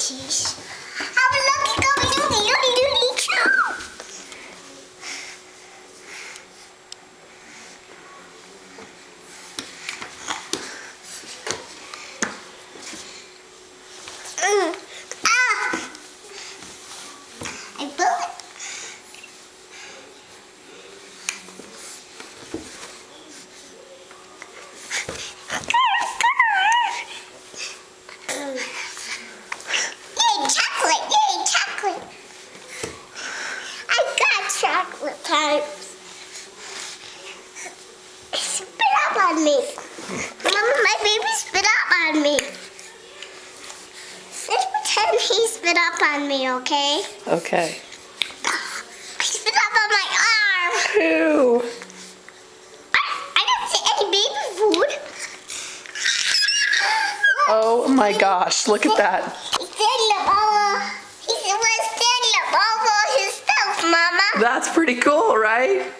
cookies. Have a lucky cookie. I blew it. Yay, chocolate! Yay, chocolate! I got chocolate types. Spit up on me. Mama, my baby spit up on me. Let's pretend he spit up on me, okay? Okay. He spit up on my arm. Ew. I don't see any baby food. Oh my gosh, look at that. He's standing up all over his stuff, Mama. That's pretty cool, right?